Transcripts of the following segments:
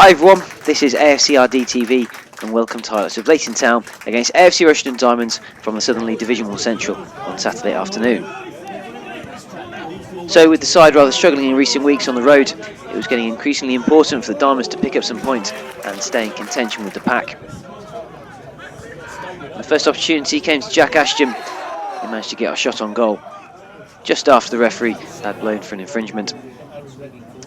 Hi everyone, this is AFCRDTV and welcome to highlights of Leighton Town against AFC Rushden Diamonds from the Southern League Division 1 Central on Saturday afternoon. So with the side rather struggling in recent weeks on the road, it was getting increasingly important for the Diamonds to pick up some points and stay in contention with the pack. The first opportunity came to Jack Ashton, who managed to get a shot on goal just after the referee had blown for an infringement.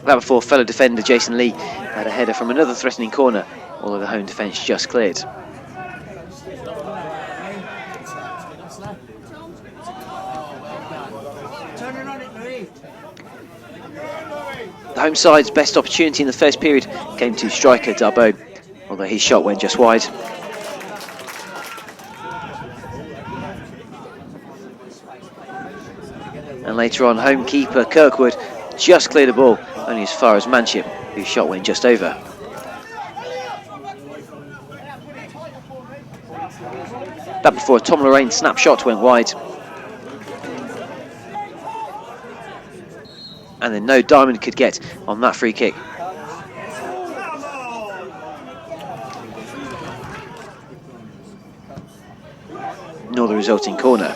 That before fellow defender Jason Lee had a header from another threatening corner, although the home defence just cleared. The home side's best opportunity in the first period came to striker Darbo, although his shot went just wide. And later on, home keeper Kirkwood just cleared the ball, only as far as Manship, whose shot went just over. That before a Tom Lorraine snapshot went wide. And then no Diamond could get on that free kick. Nor the resulting corner.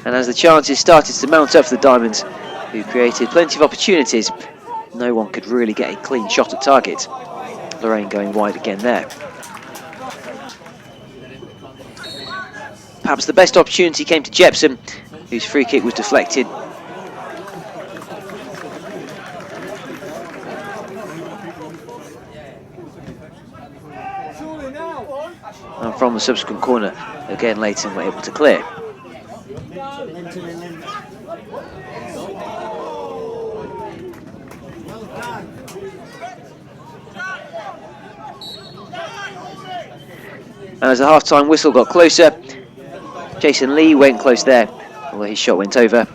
And as the chances started to mount up for the Diamonds, who created plenty of opportunities, no one could really get a clean shot at target. Lorraine going wide again there. Perhaps the best opportunity came to Jepson, whose free kick was deflected. And from the subsequent corner, again Leighton were able to clear. And as the half-time whistle got closer, Jason Lee went close there, although his shot went over.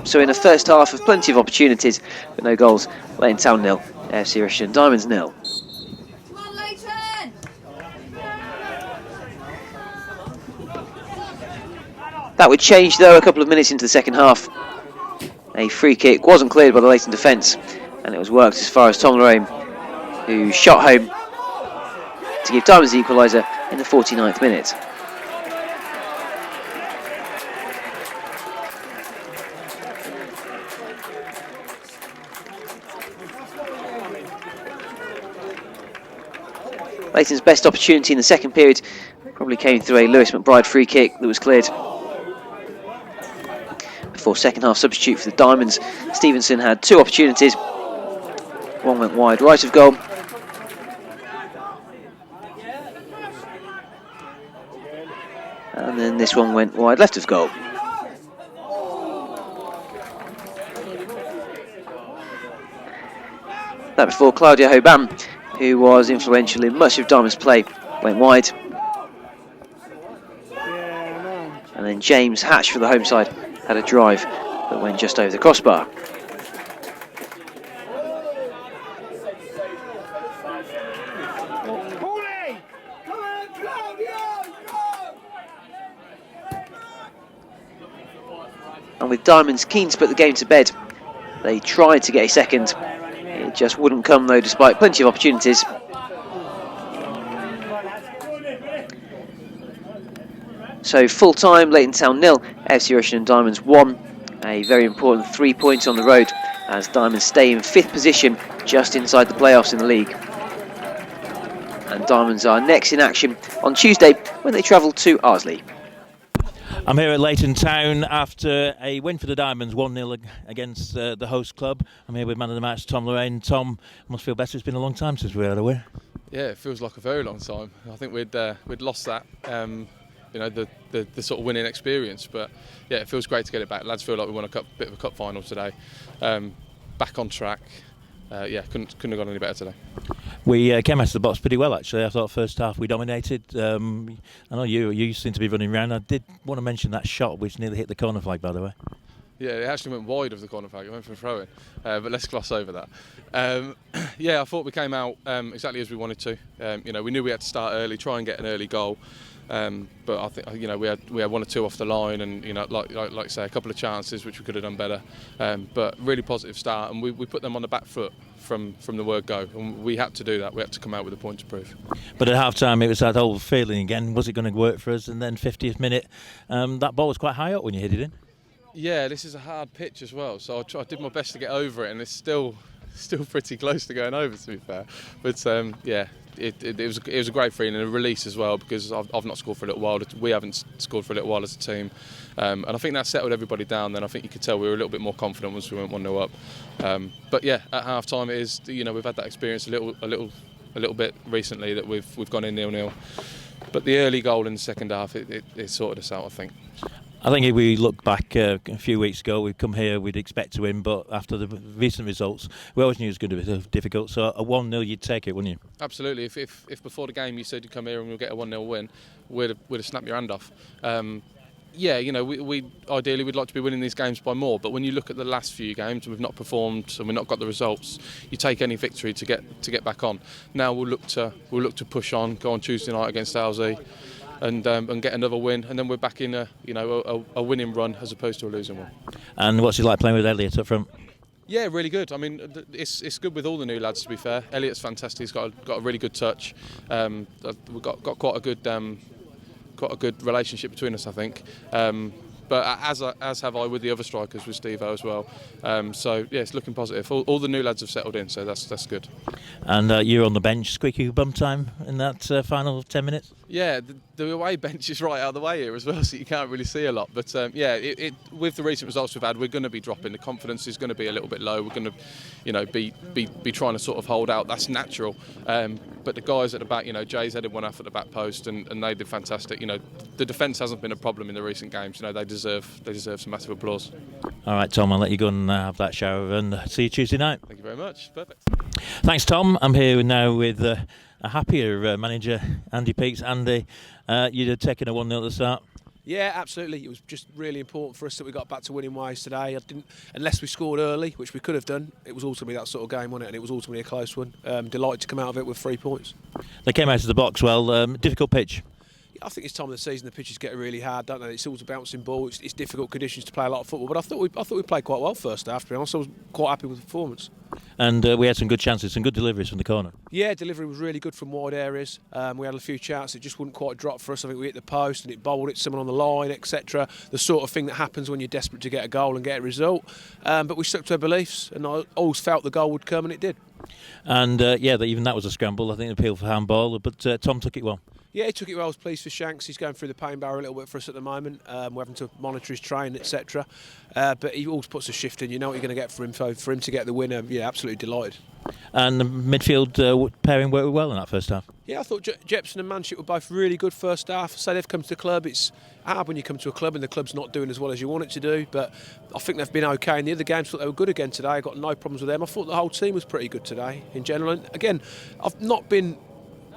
So in the first half of plenty of opportunities, but no goals, Leighton Town 0, AFC Rushden Diamonds 0. That would change though a couple of minutes into the second half. A free kick wasn't cleared by the Leighton defence, and it was worked as far as Tom Lorraine, who shot home to give Diamonds the equaliser in the 49th minute. Leighton's best opportunity in the second period probably came through a Lewis McBride free kick that was cleared. Before second half substitute for the Diamonds, Stevenson had two opportunities. One went wide right of goal. And then this one went wide left of goal. That before Claudio Hoban, who was influential in much of Diamonds' play, went wide. And then James Hatch for the home side had a drive that went just over the crossbar. And with Diamonds keen to put the game to bed, they tried to get a second. It just wouldn't come though, despite plenty of opportunities. So full time, Leighton Town 0, AFC Rushden Diamonds 1. A very important 3 points on the road as Diamonds stay in 5th position, just inside the playoffs in the league. And Diamonds are next in action on Tuesday when they travel to Arsley. I'm here at Leighton Town after a win for the Diamonds, 1-0 against the host club. I'm here with man of the match, Tom Lorraine. Tom, must feel better. It's been a long time since we had a win. Yeah, it feels like a very long time. I think we'd lost that. The sort of winning experience, but yeah, it feels great to get it back. Lads feel like we won a bit of a cup final today. Back on track. Couldn't have gone any better today. We came out of the box pretty well, actually. I thought first half we dominated. I know you seem to be running around. I did want to mention that shot which nearly hit the corner flag, by the way. Yeah, it actually went wide of the corner flag. It went for a throw-in, but let's gloss over that. Yeah, I thought we came out exactly as we wanted to. We knew we had to start early, try and get an early goal. But I think we had 1 or 2 off the line, and like I say, a couple of chances which we could have done better. But really positive start, and we put them on the back foot from the word go, and we had to do that. We had to come out with a point to prove. But at half time, it was that old feeling again. Was it going to work for us? And then 50th minute, that ball was quite high up when you hit it in. Yeah, this is a hard pitch as well, so I did my best to get over it, and it's still pretty close to going over, to be fair. But yeah, it was a great feeling and a release as well, because I've not scored for a little while. We haven't scored for a little while as a team, and I think that settled everybody down. Then I think you could tell we were a little bit more confident once we went 1-0 up. But yeah, at half time, it is, we've had that experience a little bit recently that we've gone in 0-0. But the early goal in the second half, it sorted us out, I think. I think if we look back a few weeks ago, we'd come here, we'd expect to win, but after the recent results, we always knew it was going to be difficult. So a 1-0, you'd take it, wouldn't you? Absolutely. If before the game you said you'd come here and we'll get a 1-0 win, we'd have snapped your hand off. Yeah, we ideally we'd like to be winning these games by more, but when you look at the last few games and we've not performed and we've not got the results, you take any victory to get back on. Now we'll look to push on, go on Tuesday night against Alzey, and get another win, and then we're back in a winning run as opposed to a losing one. And what's it like playing with Elliot up front? Yeah, really good. I mean, it's good with all the new lads, to be fair. Elliot's fantastic. He's got a really good touch. We've got quite a good relationship between us, I think. But as have I with the other strikers, with Steve-O as well. So yeah, it's looking positive. All the new lads have settled in, so that's good. And you're on the bench, squeaky bum time in that final 10 minutes? Yeah, the away bench is right out of the way here as well, so you can't really see a lot. But yeah, with the recent results we've had, we're going to be dropping. The confidence is going to be a little bit low. We're going to, be trying to sort of hold out. That's natural. But the guys at the back, Jay's headed one off at the back post, and they did fantastic. The defence hasn't been a problem in the recent games. They deserve some massive applause. All right, Tom, I'll let you go and have that shower, and see you Tuesday night. Thank you very much. Perfect. Thanks, Tom. I'm here now with a happier manager, Andy Peaks. Andy, you'd have taken a 1-0 at the start. Yeah, absolutely. It was just really important for us that we got back to winning ways today. Unless we scored early, which we could have done, it was ultimately that sort of game, wasn't it? And it was ultimately a close one. Delighted to come out of it with 3 points. They came out of the box well. Difficult pitch. I think it's time of the season. The pitches get really hard, don't they? It's always a bouncing ball. It's difficult conditions to play a lot of football. But I thought we played quite well first half. To be honest, I was quite happy with the performance. And we had some good chances, some good deliveries from the corner. Yeah, delivery was really good from wide areas. We had a few chances that just wouldn't quite drop for us. I think we hit the post and it bowled it, someone on the line, etc. The sort of thing that happens when you're desperate to get a goal and get a result. But we stuck to our beliefs, and I always felt the goal would come, and it did. And even that was a scramble. I think the appeal for handball, but Tom took it well. Yeah, he took it well. I was pleased for Shanks. He's going through the pain barrier a little bit for us at the moment. We're having to monitor his train, etc. But he always puts a shift in. You know what you're going to get for him. So for him to get the winner, yeah, absolutely delighted. And the midfield pairing worked well in that first half. Yeah, I thought Jepson and Manship were both really good first half. So they've come to the club. It's hard when you come to a club and the club's not doing as well as you want it to do. But I think they've been okay. In the other games, I thought they were good again today. I got no problems with them. I thought the whole team was pretty good today in general. And again, I've not been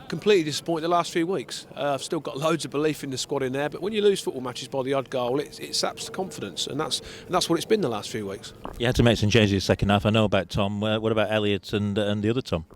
completely disappointed the last few weeks. I've still got loads of belief in the squad in there, but when you lose football matches by the odd goal, it saps the confidence, and that's what it's been the last few weeks. You had to make some changes in the second half. I know about Tom. What about Elliot and the other Tom?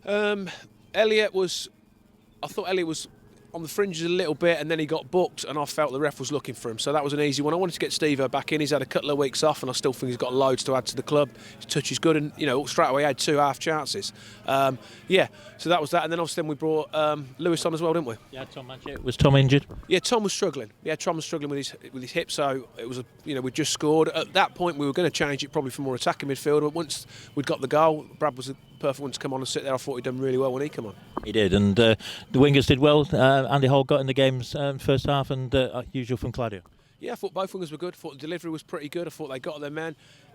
I thought Elliot was on the fringes a little bit, and then he got booked, and I felt the ref was looking for him, so that was an easy one. I wanted to get Steve-O back in. He's had a couple of weeks off, and I still think he's got loads to add to the club. His touch is good, and straight away he had 2 half chances. So that was that, and then obviously we brought Lewis on as well, didn't we? Yeah, Tom Manchett. Was Tom injured? Yeah, Tom was struggling. Yeah, Tom was struggling with his hip, so it was we'd just scored. At that point, we were going to change it probably for more attacking midfield, but once we'd got the goal, Brad was the perfect one to come on and sit there. I thought he'd done really well when he came on. He did, and the wingers did well. Andy Hall got in the game's first half, and usual from Claudio. Yeah, I thought both wingers were good. I thought the delivery was pretty good. I thought they got their men.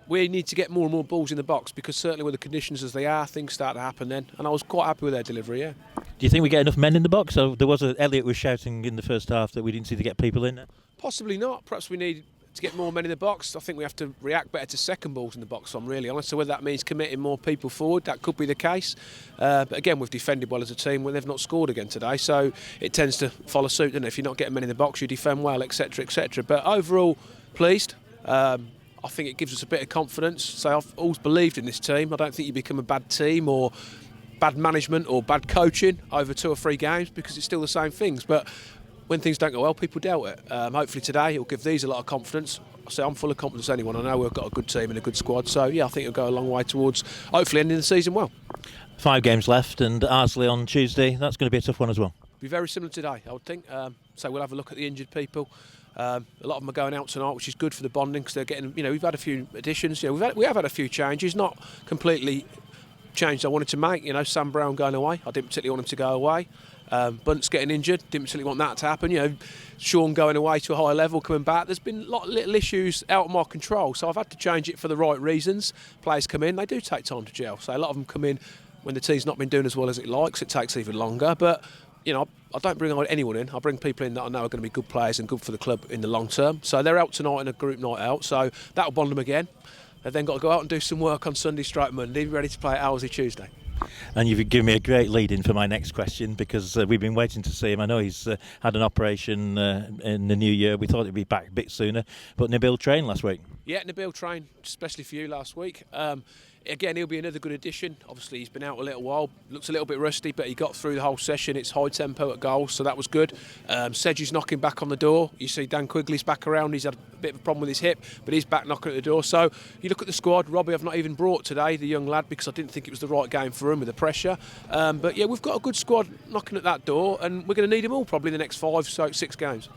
We need to get more and more balls in the box, because certainly with the conditions as they are, things start to happen then. And I was quite happy with their delivery, yeah. Do you think we get enough men in the box? So there was Elliot was shouting in the first half that we didn't see to get people in there. Possibly not. Perhaps we need to get more men in the box. I think we have to react better to second balls in the box, I'm really honest. So whether that means committing more people forward, that could be the case. But again, we've defended well as a team when they've not scored again today, so it tends to follow suit, doesn't it? If you're not getting men in the box, you defend well, etc, etc. But overall, pleased. I think it gives us a bit of confidence. So I've always believed in this team. I don't think you become a bad team or bad management or bad coaching over 2 or 3 games, because it's still the same things. But when things don't go well, people doubt it. Hopefully today it'll give these a lot of confidence. So I'm full of confidence anyone. I know we've got a good team and a good squad. So yeah, I think it'll go a long way towards hopefully ending the season well. 5 games left, and Arsley on Tuesday. That's going to be a tough one as well. Be very similar today, I would think. So we'll have a look at the injured people. A lot of them are going out tonight, which is good for the bonding, because they're getting. We've had a few additions. We have had a few changes, not completely changed I wanted to make. Sam Brown going away. I didn't particularly want him to go away. Bunt's getting injured. Didn't particularly want that to happen. Sean going away to a higher level, coming back. There's been a lot of little issues out of my control, so I've had to change it for the right reasons. Players come in, they do take time to gel. So a lot of them come in when the team's not been doing as well as it likes. It takes even longer, but. I don't bring anyone in. I bring people in that I know are going to be good players and good for the club in the long term. So they're out tonight in a group night out, so that'll bond them again. They've then got to go out and do some work on Sunday straight Monday, ready to play at Owlsey Tuesday. And you've given me a great lead-in for my next question, because we've been waiting to see him. I know he's had an operation in the new year. We thought he'd be back a bit sooner, but Nabil trained last week. Yeah, Nabil trained, especially for you last week. Again, he'll be another good addition. Obviously, he's been out a little while. Looks a little bit rusty, but he got through the whole session. It's high tempo at goals, so that was good. Sedge's knocking back on the door. You see Dan Quigley's back around. He's had a bit of a problem with his hip, but he's back knocking at the door. So you look at the squad. Robbie I've not even brought today, the young lad, because I didn't think it was the right game for him with the pressure. But yeah, we've got a good squad knocking at that door, and we're going to need them all probably in the next 5, 6 games.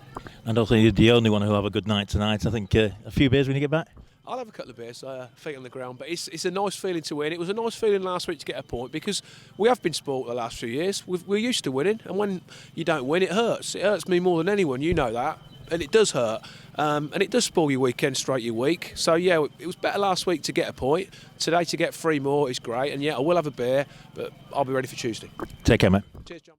And I don't think you're the only one who'll have a good night tonight. I think a few beers when you get back. I'll have a couple of beers, feet on the ground, but it's a nice feeling to win. It was a nice feeling last week to get a point, because we have been spoilt the last few years. We're used to winning, and when you don't win, it hurts. It hurts me more than anyone, you know that, and it does hurt. And it does spoil your weekend, straight your week. So yeah, it was better last week to get a point. Today to get 3 more is great, and yeah, I will have a beer, but I'll be ready for Tuesday. Take care, mate. Cheers, John.